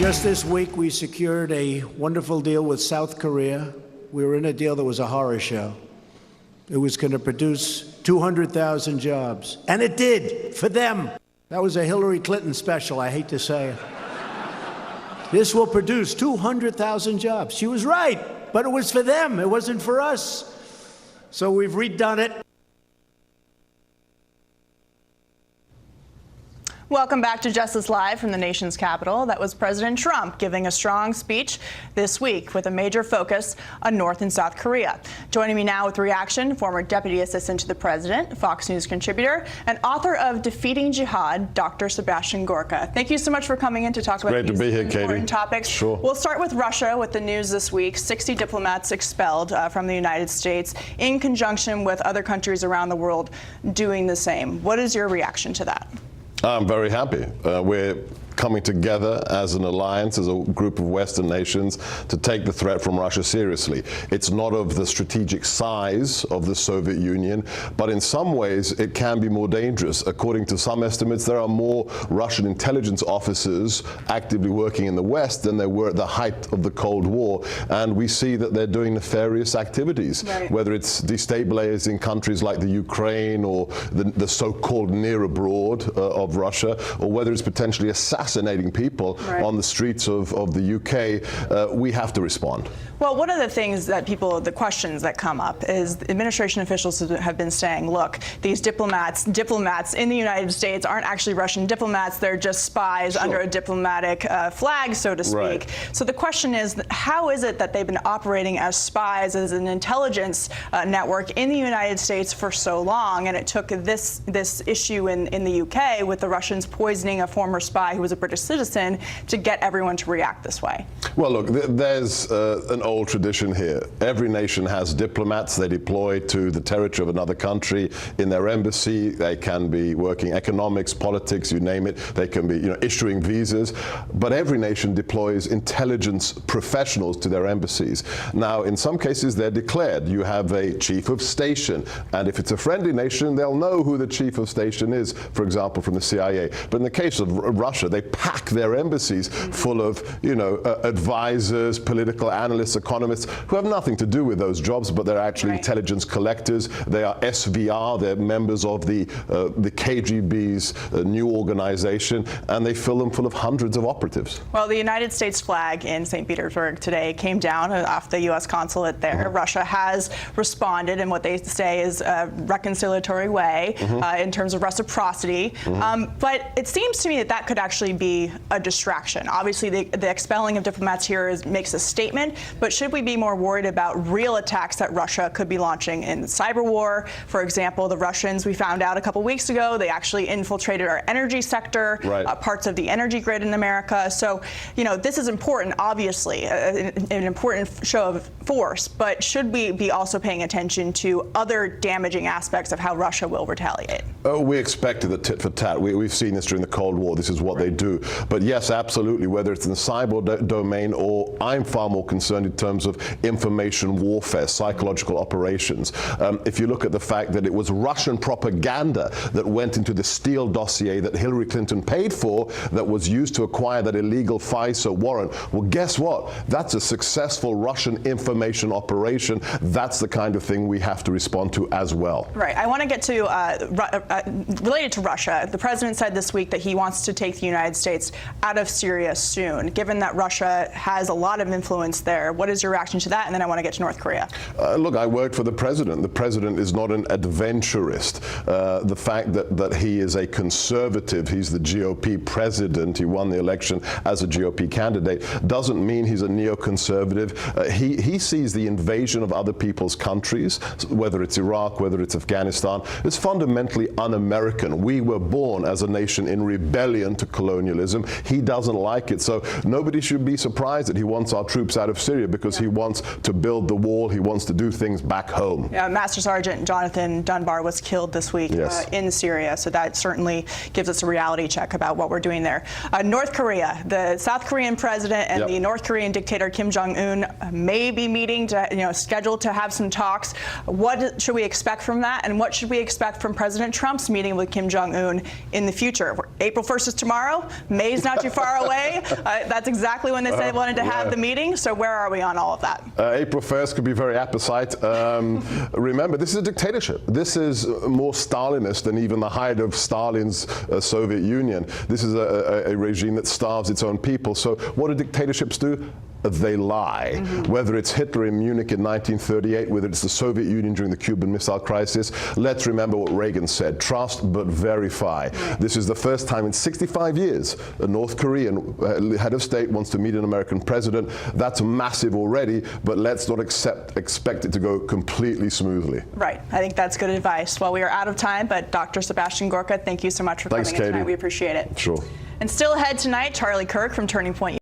Just this week, we secured a wonderful deal with South Korea. We were in a deal that was a horror show. It was going to produce 200,000 jobs. And it did, for them. That was a Hillary Clinton special, I hate to say it. This will produce 200,000 jobs. She was right, but it was for them. It wasn't for us. So we've redone it. Welcome back to Justice Live from the nation's capital. That was President Trump giving a strong speech this week with a major focus on North and South Korea. Joining me now with reaction, former Deputy Assistant to the President, Fox News contributor, and author of Defeating Jihad, Dr. Sebastian Gorka. Thank you so much for coming in to talk about these important topics. Sure. We'll start with Russia with the news this week. 60 diplomats expelled from the United States in conjunction with other countries around the world doing the same. What is your reaction to that? I'm very happy. We're coming together as an alliance, as a group of Western nations, to take the threat from Russia seriously. It's not of the strategic size of the Soviet Union, but in some ways it can be more dangerous. According to some estimates, there are more Russian intelligence officers actively working in the West than there were at the height of the Cold War, and we see that they're doing nefarious activities, whether it's destabilizing countries like the Ukraine or the so-called near abroad of Russia, or whether it's potentially assassinating people on the streets of the UK. We have to respond. Well, one of the things that the questions that come up is administration officials have been saying, look, these diplomats in the United States aren't actually Russian diplomats. They're just spies under a diplomatic flag, so to speak. So the question is, how is it that they've been operating as spies, as an intelligence network in the United States for so long? And it took this issue in the UK with the Russians poisoning a former spy who was a British citizen to get everyone to react this way. Well, look, there's an old tradition here. Every nation has diplomats they deploy to the territory of another country in their embassy. They can be working economics, politics, you name it. They can be, issuing visas. But every nation deploys intelligence professionals to their embassies. Now, in some cases, they're declared. You have a chief of station, and if it's a friendly nation, they'll know who the chief of station is, for example, from the CIA. But in the case of Russia, they pack their embassies full of, advisors, political analysts, economists who have nothing to do with those jobs, but they're actually intelligence collectors. They are SVR, they're members of the KGB's new organization, and they fill them full of hundreds of operatives. Well, the United States flag in St. Petersburg today came down off the U.S. consulate there. Russia has responded in what they say is a reconciliatory way in terms of reciprocity. But it seems to me that could actually be a distraction. Obviously, the expelling of diplomats here makes a statement, but should we be more worried about real attacks that Russia could be launching in cyber war? For example, the Russians, we found out a couple weeks ago, they actually infiltrated our energy sector, parts of the energy grid in America. So, this is important, obviously, an important show of force, but should we be also paying attention to other damaging aspects of how Russia will retaliate? We expected the tit for tat. We've seen this during the Cold War. This is what they do. But yes, absolutely, whether it's in the cyber domain or I'm far more concerned in terms of information warfare, psychological operations. If you look at the fact that it was Russian propaganda that went into the Steele dossier that Hillary Clinton paid for that was used to acquire that illegal FISA warrant, well, guess what? That's a successful Russian information operation. That's the kind of thing we have to respond to as well. Right. I want to get to, related to Russia, the president said this week that he wants to take the United States out of Syria soon. Given that Russia has a lot of influence there, what is your reaction to that? And then I want to get to North Korea. Look, I worked for the president. The president is not an adventurist. The fact that he is a conservative, he's the GOP president, he won the election as a GOP candidate, doesn't mean he's a neoconservative. He sees the invasion of other people's countries, whether it's Iraq, whether it's Afghanistan, as fundamentally un-American. We were born as a nation in rebellion to colonialism. He doesn't like it. So nobody should be surprised that he wants our troops out of Syria, because he wants to build the wall. He wants to do things back home. Yeah, Master Sergeant Jonathan Dunbar was killed this week in Syria. So that certainly gives us a reality check about what we're doing there. North Korea, the South Korean president and the North Korean dictator Kim Jong-un may be meeting to, scheduled to have some talks. What should we expect from that? And what should we expect from President Trump Trump's meeting with Kim Jong-un in the future. April 1st is tomorrow. May's not too far away. That's exactly when they said they wanted to have the meeting. So where are we on all of that? April 1st could be very apposite. Remember, this is a dictatorship. This is more Stalinist than even the height of Stalin's Soviet Union. This is a regime that starves its own people. So what do dictatorships do? They lie. Whether it's Hitler in Munich in 1938, whether it's the Soviet Union during the Cuban Missile Crisis, let's remember what Reagan said: trust but verify. This is the first time in 65 years a North Korean head of state wants to meet an American president. That's massive already, but let's not expect it to go completely smoothly. Right. I think that's good advice. Well, we are out of time, but Dr. Sebastian Gorka, thank you so much for coming in tonight. We appreciate it. Sure. And still ahead tonight, Charlie Kirk from Turning Point